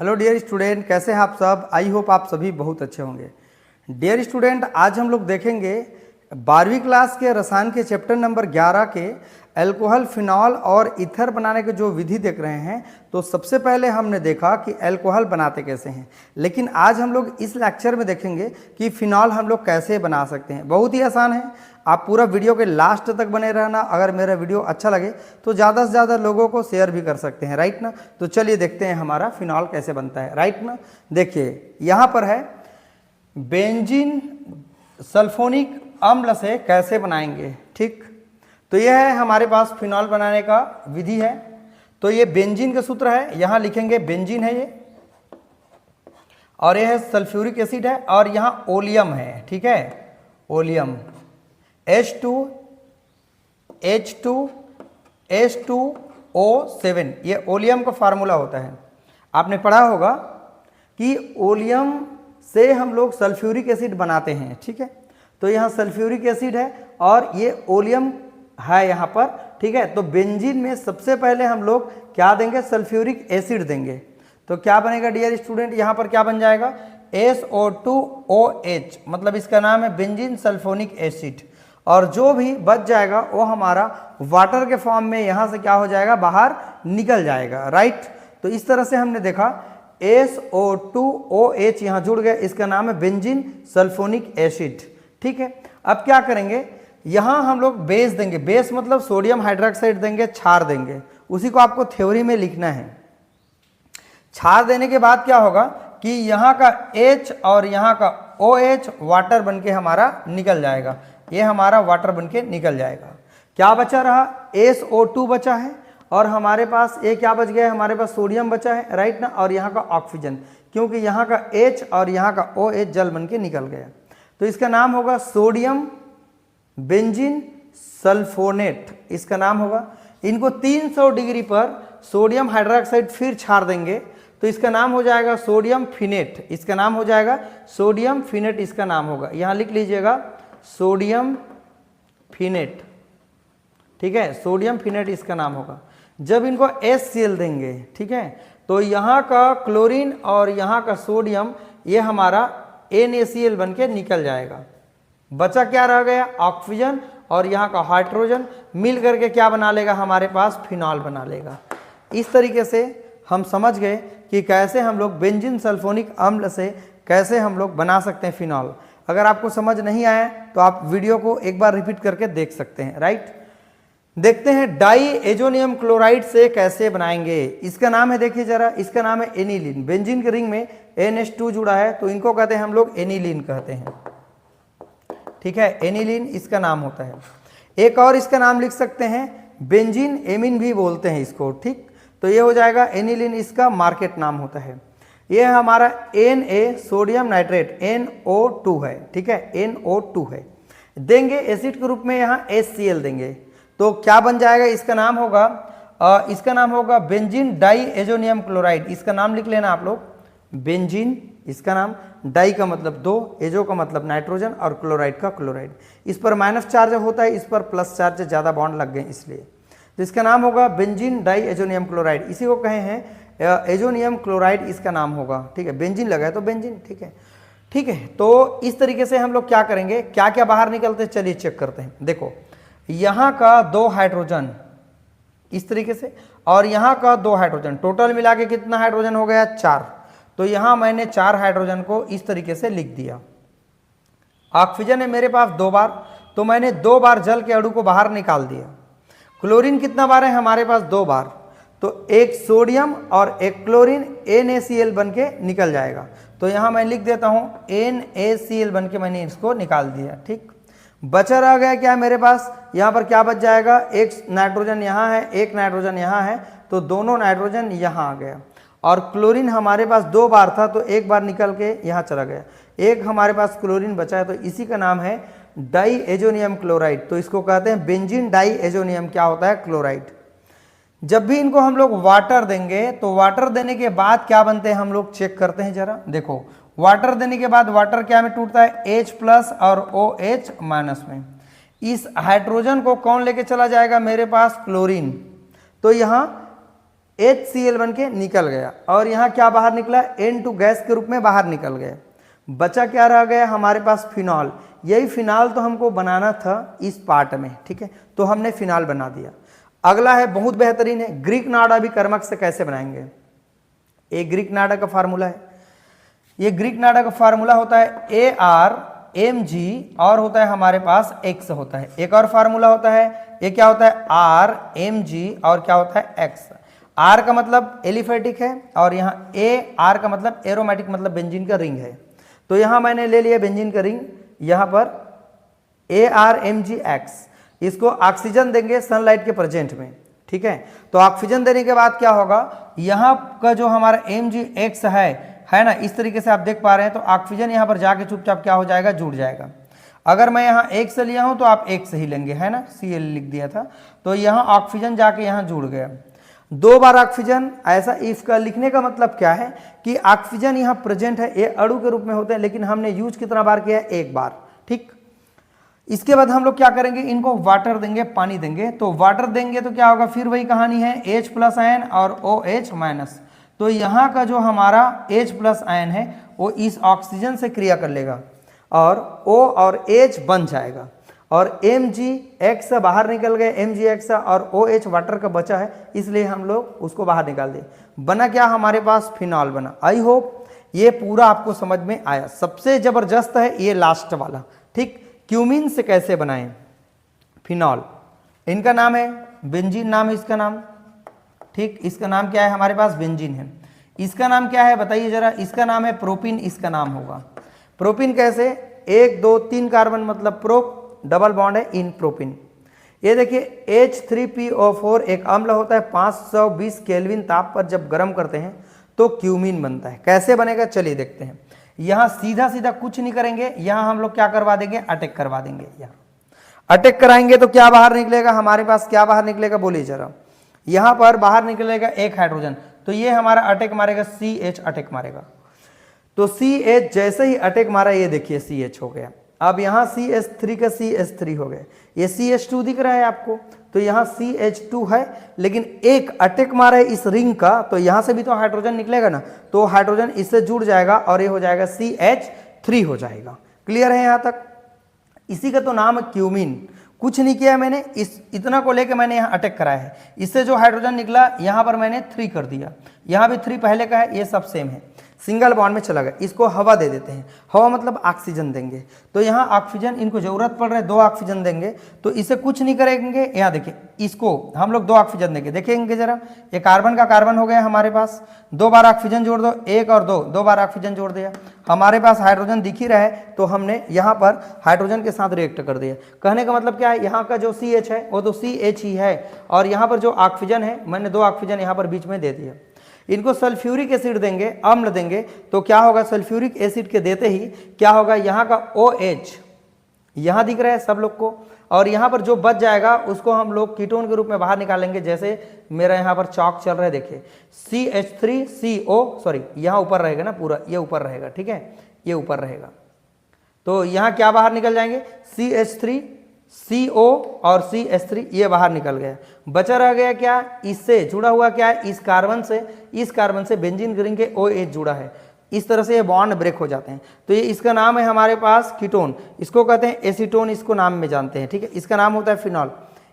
Hello dear student, कैसे हैं आप सब। आई होप आप सभी बहुत अच्छे होंगे। डियर स्टूडेंट, आज हम लोग देखेंगे 12वीं क्लास के रसायन के चैप्टर नंबर 11 के अल्कोहल, फिनॉल और ईथर बनाने के जो विधि देख रहे हैं। तो सबसे पहले हमने देखा कि अल्कोहल बनाते कैसे हैं, लेकिन आज हम लोग इस लेक्चर में देखेंगे कि फिनॉल हम लोग कैसे बना सकते हैं। बहुत ही आसान है, आप पूरा वीडियो के लास्ट तक बने रहना। अगर मेरा वीडियो अच्छा लगे तो ज़्यादा से ज़्यादा लोगों को शेयर भी कर सकते हैं, राइट ना। तो चलिए देखते हैं हमारा फिनॉल कैसे बनता है, राइट ना। देखिए यहाँ पर है बेंजीन सल्फोनिक अम्ल से कैसे बनाएंगे, ठीक। तो यह है हमारे पास फिनॉल बनाने का विधि है। तो ये बेंजीन का सूत्र है, यहाँ लिखेंगे बेंजीन है ये, और यह है सल्फ्यूरिक एसिड है, और यहाँ ओलियम है, ठीक है, ओलियम H2H2O7, ये ओलियम का फार्मूला होता है। आपने पढ़ा होगा कि ओलियम से हम लोग सल्फ्यूरिक एसिड बनाते हैं, ठीक है। तो यहाँ सल्फ्यूरिक एसिड है और ये ओलियम है यहाँ पर, ठीक है। तो बेंजीन में सबसे पहले हम लोग क्या देंगे, सल्फ्यूरिक एसिड देंगे। तो क्या बनेगा डियर स्टूडेंट, यहाँ पर क्या बन जाएगा, SO2OH, मतलब इसका नाम है बेंजीन सल्फोनिक एसिड। और जो भी बच जाएगा वो हमारा वाटर के फॉर्म में यहाँ से क्या हो जाएगा, बाहर निकल जाएगा, राइट। तो इस तरह से हमने देखा SO2OH यहाँ जुड़ गया, इसका नाम है बेंजीन सल्फोनिक एसिड, ठीक है। अब क्या करेंगे, यहाँ हम लोग बेस देंगे, बेस मतलब सोडियम हाइड्रोक्साइड देंगे, क्षार देंगे, उसी को आपको थ्योरी में लिखना है। क्षार देने के बाद क्या होगा कि यहाँ का H और यहाँ का OH वाटर बनके हमारा निकल जाएगा, ये हमारा वाटर बनके निकल जाएगा। क्या बचा रहा, SO2 बचा है, और हमारे पास ये क्या बच गया है, हमारे पास सोडियम बचा है, राइट ना, और यहाँ का ऑक्सीजन, क्योंकि यहाँ का H और यहाँ का OH जल बनके निकल गया। तो इसका नाम होगा सोडियम बेंजीन सल्फोनेट, इसका नाम होगा। इनको 300 डिग्री पर सोडियम हाइड्रोक्साइड फिर छाड़ देंगे, तो इसका नाम हो जाएगा सोडियम फिनेट, इसका नाम हो जाएगा सोडियम फिनेट, इसका नाम होगा, यहाँ लिख लीजिएगा सोडियम फिनेट, ठीक है, सोडियम फिनेट इसका नाम होगा। जब इनको HCl देंगे, ठीक है, तो यहाँ का क्लोरीन और यहाँ का सोडियम ये हमारा NaCl बन के निकल जाएगा। बचा क्या रह गया, ऑक्सीजन और यहाँ का हाइड्रोजन मिल करके क्या बना लेगा, हमारे पास फिनॉल बना लेगा। इस तरीके से हम समझ गए कि कैसे हम लोग बेंजीन सल्फोनिक अम्ल से कैसे हम लोग बना सकते हैं फिनॉल। अगर आपको समझ नहीं आया तो आप वीडियो को एक बार रिपीट करके देख सकते हैं, राइट। देखते हैं डाई एजोनियम क्लोराइड से कैसे बनाएंगे। इसका नाम है, देखिए जरा, इसका नाम है एनिलीन। बेंजीन के रिंग में NH2 जुड़ा है, तो इनको कहते हैं हम लोग एनिलीन कहते हैं, ठीक है, एनिलीन इसका नाम होता है। एक और इसका नाम लिख सकते हैं बेंजीन एमीन भी बोलते हैं इसको, ठीक। तो ये हो जाएगा एनिलीन, इसका मार्केट नाम होता है। ये हमारा Na सोडियम नाइट्रेट NO2 है, ठीक है, NO2 है। देंगे एसिड के रूप में यहाँ HCl देंगे, तो क्या बन जाएगा, इसका नाम होगा बेंजीन डाई एजोनियम क्लोराइड, इसका नाम लिख लेना आप लोग, बेंजीन, इसका नाम, डाई का मतलब 2, एजो का मतलब नाइट्रोजन, और क्लोराइड का क्लोराइड। इस पर माइनस चार्ज होता है, इस पर प्लस चार्ज, ज़्यादा बॉन्ड लग गए इसलिए। तो इसका नाम होगा बेंजीन डाई एजोनियम क्लोराइड, इसी को कहे हैं एजोनियम क्लोराइड, इसका नाम होगा, ठीक है। बेंजीन लगा है तो बेंजीन, ठीक है, ठीक है। तो इस तरीके से हम लोग क्या करेंगे, क्या क्या बाहर निकलते हैं, चलिए चेक करते हैं। देखो यहाँ का 2 हाइड्रोजन इस तरीके से, और यहाँ का 2 हाइड्रोजन, टोटल मिला के कितना हाइड्रोजन हो गया, 4। तो यहाँ मैंने 4 हाइड्रोजन को इस तरीके से लिख दिया। ऑक्सीजन है मेरे पास 2 बार, तो मैंने 2 बार जल के अणु को बाहर निकाल दिया। क्लोरीन कितना बार है हमारे पास, 2 बार, तो एक सोडियम और एक क्लोरीन NaCl बन के निकल जाएगा। तो यहाँ मैं लिख देता हूँ NaCl बन के मैंने इसको निकाल दिया, ठीक। बचा रह गया क्या मेरे पास, यहाँ पर क्या बच जाएगा, एक नाइट्रोजन यहाँ है, एक नाइट्रोजन यहाँ है, तो दोनों नाइट्रोजन यहाँ आ गया। और क्लोरीन हमारे पास 2 बार था, तो एक बार निकल के यहाँ चला गया, एक हमारे पास क्लोरीन बचा है, तो इसी का नाम है डाई एजोनियम क्लोराइड। तो इसको कहते हैं बेंजीन डाई एजोनियम, क्या होता है, क्लोराइड। जब भी इनको हम लोग वाटर देंगे, तो वाटर देने के बाद क्या बनते हैं हम लोग चेक करते हैं जरा। देखो वाटर देने के बाद वाटर क्या में टूटता है, H+ और OH- में। इस हाइड्रोजन को कौन लेके चला जाएगा, मेरे पास क्लोरीन। तो यहाँ HCl बन के निकल गया और यहाँ क्या बाहर निकला, N2 गैस के रूप में बाहर निकल गया। बचा क्या रह गया हमारे पास, फिनॉल। यही फिनॉल तो हमको बनाना था इस पार्ट में, ठीक है, तो हमने फिनॉल बना दिया। अगला है बहुत बेहतरीन है, ग्रीक नाड़ा अभिकर्मक से कैसे बनाएंगे। एक ग्रीक नाड़ा का फार्मूला है, ये ग्रीक नाड़ा का फार्मूला होता है ArMg और होता है हमारे पास X होता है। एक और फार्मूला होता है, ये क्या होता है RMg और क्या होता है X। R का मतलब एलिफेटिक है और यहाँ AR का मतलब एरोमेटिक, मतलब बेंजीन का रिंग है। तो यहाँ मैंने ले लिया बेंजीन का रिंग, यहाँ पर ArMgX। इसको ऑक्सीजन देंगे सनलाइट के प्रेजेंट में, ठीक है। तो ऑक्सीजन देने के बाद क्या होगा, यहाँ का जो हमारा Mgx है ना, इस तरीके से आप देख पा रहे हैं। तो ऑक्सीजन यहाँ पर जाके चुपचाप क्या हो जाएगा, जुड़ जाएगा। अगर मैं यहाँ एक से लिया हूँ तो आप एक से ही लेंगे, है ना, Cl लिख दिया था। तो यहाँ ऑक्सीजन जाके यहाँ जुड़ गया, 2 बार ऑक्सीजन। ऐसा इफ का लिखने का मतलब क्या है कि ऑक्सीजन यहाँ प्रेजेंट है, ये अणु के रूप में होते हैं, लेकिन हमने यूज कितना बार किया है, 1 बार, ठीक। इसके बाद हम लोग क्या करेंगे, इनको वाटर देंगे, पानी देंगे। तो वाटर देंगे तो क्या होगा, फिर वही कहानी है, H+ आयन और OH-। तो यहाँ का जो हमारा H+ आयन है वो इस ऑक्सीजन से क्रिया कर लेगा और O और H बन जाएगा और Mgx बाहर निकल गए, Mgx और OH वाटर का बचा है, इसलिए हम लोग उसको बाहर निकाल दें। बना क्या हमारे पास, फिनॉल बना। आई होप ये पूरा आपको समझ में आया। सबसे जबरदस्त है ये लास्ट वाला, ठीक। क्यूमीन से कैसे बनाएं फिनॉल। इनका नाम है बेंजीन, नाम है इसका नाम, ठीक। इसका नाम क्या है हमारे पास, बेंजीन है। इसका नाम क्या है बताइए जरा, इसका नाम है प्रोपिन, इसका नाम होगा प्रोपिन। कैसे, 1 2 3 कार्बन मतलब प्रोप, डबल बॉन्ड है इन प्रोपिन। ये देखिए H3PO4 एक अम्ल होता है, 520 केल्विन ताप पर जब गर्म करते हैं तो क्यूमीन बनता है। कैसे बनेगा चलिए देखते हैं। यहाँ सीधा सीधा कुछ नहीं करेंगे, यहाँ हम लोग क्या करवा देंगे, अटैक करवा देंगे। यहाँ अटैक कराएंगे तो क्या बाहर निकलेगा हमारे पास, क्या बाहर निकलेगा बोलिए जरा। यहाँ पर बाहर निकलेगा एक हाइड्रोजन, तो ये हमारा अटैक मारेगा, CH अटैक मारेगा। तो CH जैसे ही अटैक मारा, ये देखिए CH हो गया। अब यहाँ CH3 का CH3 हो गया, ये CH2 दिख रहा है आपको, तो यहाँ CH2 है, लेकिन एक अटैक मारा है इस रिंग का, तो यहाँ से भी तो हाइड्रोजन निकलेगा ना, तो हाइड्रोजन इससे जुड़ जाएगा और ये हो जाएगा CH3 हो जाएगा। क्लियर है यहाँ तक। इसी का तो नाम है क्यूमीन। कुछ नहीं किया मैंने, इस इतना को लेके मैंने यहाँ अटैक कराया है, इससे जो हाइड्रोजन निकला यहाँ पर मैंने 3 कर दिया, यहाँ भी 3 पहले का है, ये सब सेम है, सिंगल बॉन्ड में चला गया। इसको हवा दे देते हैं, हवा मतलब ऑक्सीजन देंगे। तो यहाँ ऑक्सीजन इनको जरूरत पड़ रहा है, 2 ऑक्सीजन देंगे, तो इसे कुछ नहीं करेंगे। यहाँ देखिए, इसको हम लोग 2 ऑक्सीजन देंगे, देखेंगे जरा, ये कार्बन का कार्बन हो गया हमारे पास, 2 बार ऑक्सीजन जोड़ दो, 1 और 2 बार ऑक्सीजन जोड़ दिया, हमारे पास हाइड्रोजन दिख ही रहा है, तो हमने यहाँ पर हाइड्रोजन के साथ रिएक्ट कर दिया। कहने का मतलब क्या है, यहाँ का जो CH है वो तो CH ही है, और यहाँ पर जो ऑक्सीजन है मैंने 2 ऑक्सीजन यहाँ पर बीच में दे दिया। इनको सल्फ्यूरिक एसिड देंगे, अम्ल देंगे, तो क्या होगा, सल्फ्यूरिक एसिड के देते ही क्या होगा, यहाँ का OH यहाँ दिख रहा है सब लोग को, और यहाँ पर जो बच जाएगा उसको हम लोग कीटोन के रूप में बाहर निकालेंगे। जैसे मेरा यहाँ पर चौक चल रहा है, देखिए CH3CO, सॉरी यहाँ ऊपर रहेगा ना पूरा, ये ऊपर रहेगा, ठीक है, ये ऊपर रहेगा। तो यहाँ क्या बाहर निकल जाएंगे, CH3CO और CH3 ये बाहर निकल गया। बचा रह गया क्या, इससे जुड़ा हुआ क्या है, इस कार्बन से बेंजीन रिंग के OH जुड़ा है। इस तरह से ये बॉन्ड ब्रेक हो जाते हैं। तो ये इसका नाम है हमारे पास कीटोन, इसको कहते हैं एसीटोन, इसको नाम में जानते हैं, ठीक है। इसका नाम होता है फिनॉल।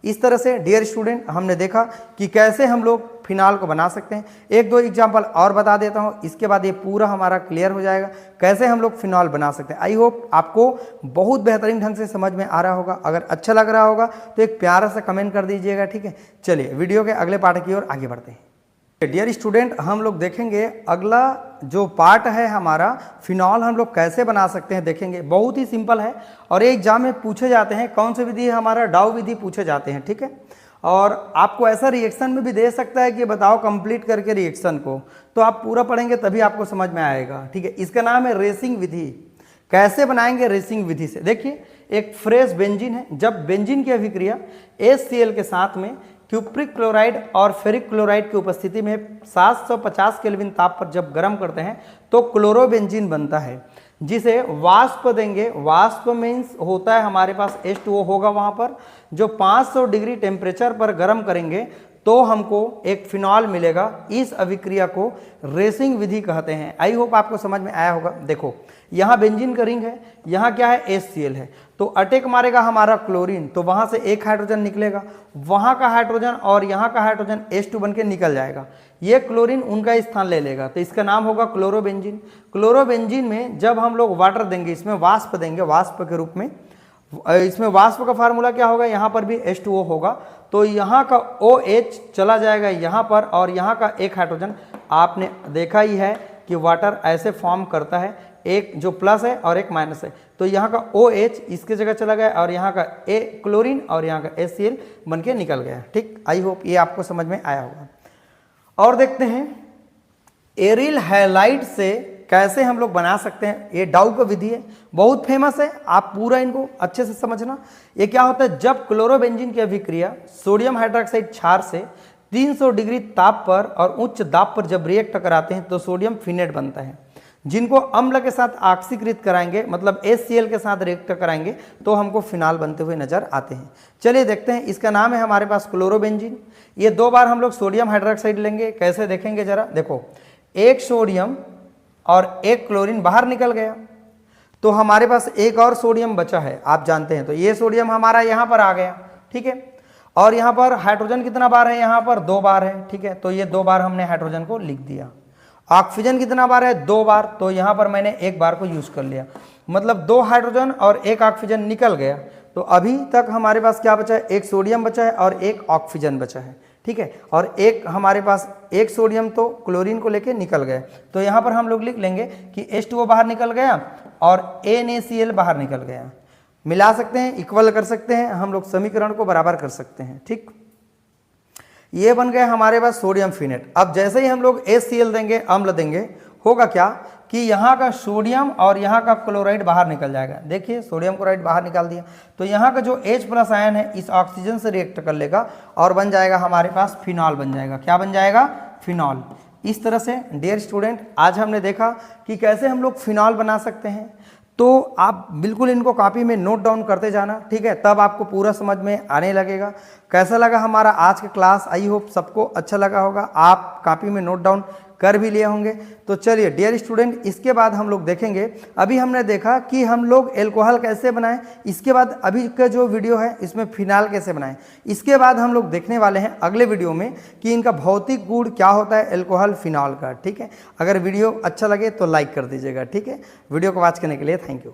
इस तरह से डियर स्टूडेंट हमने देखा कि कैसे हम लोग फिनॉल को बना सकते हैं। 1-2 एग्जाम्पल और बता देता हूँ, इसके बाद ये पूरा हमारा क्लियर हो जाएगा कैसे हम लोग फिनॉल बना सकते हैं। आई होप आपको बहुत बेहतरीन ढंग से समझ में आ रहा होगा। अगर अच्छा लग रहा होगा तो एक प्यारा सा कमेंट कर दीजिएगा, ठीक है। चलिए वीडियो के अगले पार्ट की ओर आगे बढ़ते हैं। डियर स्टूडेंट हम लोग देखेंगे अगला जो पार्ट है हमारा, फिनॉल हम लोग कैसे बना सकते हैं देखेंगे। बहुत ही सिंपल है और ये एग्जाम में पूछे जाते हैं। कौन सी विधि है हमारा, डाउ विधि पूछे जाते हैं, ठीक है। और आपको ऐसा रिएक्शन में भी दे सकता है कि बताओ कंप्लीट करके रिएक्शन को, तो आप पूरा पढ़ेंगे तभी आपको समझ में आएगा, ठीक है। इसका नाम है रेसिंग विधि। कैसे बनाएंगे रेसिंग विधि से, देखिए एक फ्रेश बेंजीन है, जब बेंजीन की अभिक्रिया HCl के साथ में क्यूप्रिक क्लोराइड और फेरिक क्लोराइड की उपस्थिति में 750 केल्विन ताप पर जब गर्म करते हैं तो क्लोरोबेंजीन बनता है, जिसे वाष्प देंगे। वाष्प मीन्स होता है हमारे पास H2O होगा वहाँ पर, जो 500 डिग्री टेम्परेचर पर गर्म करेंगे तो हमको एक फिनॉल मिलेगा। इस अभिक्रिया को रेसिंग विधि कहते हैं। आई होप आपको समझ में आया होगा। देखो यहाँ बेंजीन का रिंग है, यहाँ क्या है HCl है, तो अटैक मारेगा हमारा क्लोरीन, तो वहाँ से एक हाइड्रोजन निकलेगा, वहाँ का हाइड्रोजन और यहाँ का हाइड्रोजन H2 बन के निकल जाएगा, ये क्लोरीन उनका स्थान ले लेगा, तो इसका नाम होगा क्लोरोबेंजीन। क्लोरोबेंजीन में जब हम लोग वाटर देंगे, इसमें वाष्प देंगे, वाष्प के रूप में, इसमें वाष्प का फार्मूला क्या होगा, यहाँ पर भी H2O होगा, तो यहाँ का OH चला जाएगा यहाँ पर, और यहाँ का एक हाइड्रोजन, आपने देखा ही है कि वाटर ऐसे फॉर्म करता है, एक जो प्लस है और एक माइनस है, तो यहाँ का OH इसके जगह चला गया और यहाँ का क्लोरीन और यहाँ का HCl बन के निकल गया। ठीक, आई होप ये आपको समझ में आया होगा। और देखते हैं एरिल हैलाइड से कैसे हम लोग बना सकते हैं। ये डाउ का विधि है, बहुत फेमस है, आप पूरा इनको अच्छे से समझना। ये क्या होता है, जब क्लोरोबेंजीन की अभिक्रिया सोडियम हाइड्रोक्साइड क्षार से 300 डिग्री ताप पर और उच्च दाब पर जब रिएक्ट कराते हैं तो सोडियम फिनेट बनता है, जिनको अम्ल के साथ ऑक्सीकृत कराएंगे, मतलब HCl के साथ रिएक्ट कराएंगे तो हमको फिनाल बनते हुए नजर आते हैं। चलिए देखते हैं, इसका नाम है हमारे पास क्लोरोबेंजीन। ये 2 बार हम लोग सोडियम हाइड्रोक्साइड लेंगे, कैसे देखेंगे जरा। देखो, एक सोडियम और एक क्लोरीन बाहर निकल गया, तो हमारे पास एक और सोडियम बचा है, आप जानते हैं, तो ये सोडियम हमारा यहाँ पर आ गया, ठीक है। और यहाँ पर हाइड्रोजन कितना बार है, यहाँ पर 2 बार है, ठीक है, तो ये 2 बार हमने हाइड्रोजन को लिख दिया। ऑक्सीजन कितना बार है, 2 बार, तो यहाँ पर मैंने 1 बार को यूज कर लिया, मतलब 2 हाइड्रोजन और 1 ऑक्सीजन निकल गया। तो अभी तक हमारे पास क्या बचा है, एक सोडियम बचा है और एक ऑक्सीजन बचा है, ठीक है, और एक हमारे पास एक सोडियम तो क्लोरीन को लेके निकल गए, तो यहाँ पर हम लोग लिख लेंगे कि H2O बाहर निकल गया और NaCl बाहर निकल गया। मिला सकते हैं, इक्वल कर सकते हैं, हम लोग समीकरण को बराबर कर सकते हैं। ठीक, ये बन गया हमारे पास सोडियम फिनेट। अब जैसे ही हम लोग HCl देंगे, अम्ल देंगे, होगा क्या कि यहाँ का सोडियम और यहाँ का क्लोराइड बाहर निकल जाएगा। देखिए सोडियम क्लोराइड बाहर निकाल दिया, तो यहाँ का जो H+ आयन है इस ऑक्सीजन से रिएक्ट कर लेगा और बन जाएगा हमारे पास फिनॉल बन जाएगा। क्या बन जाएगा, फिनॉल। इस तरह से डियर स्टूडेंट आज हमने देखा कि कैसे हम लोग फिनॉल बना सकते हैं, तो आप बिल्कुल इनको कॉपी में नोट डाउन करते जाना, ठीक है, तब आपको पूरा समझ में आने लगेगा। कैसा लगा हमारा आज का क्लास, आई होप सबको अच्छा लगा होगा, आप कॉपी में नोट डाउन कर भी लिए होंगे। तो चलिए डियर स्टूडेंट, इसके बाद हम लोग देखेंगे, अभी हमने देखा कि हम लोग एल्कोहल कैसे बनाएं, इसके बाद अभी का जो वीडियो है इसमें फिनाल कैसे बनाएं, इसके बाद हम लोग देखने वाले हैं अगले वीडियो में कि इनका भौतिक गुण क्या होता है एल्कोहल फिनॉल का। ठीक है, अगर वीडियो अच्छा लगे तो लाइक कर दीजिएगा। ठीक है, वीडियो को वॉच करने के लिए थैंक यू।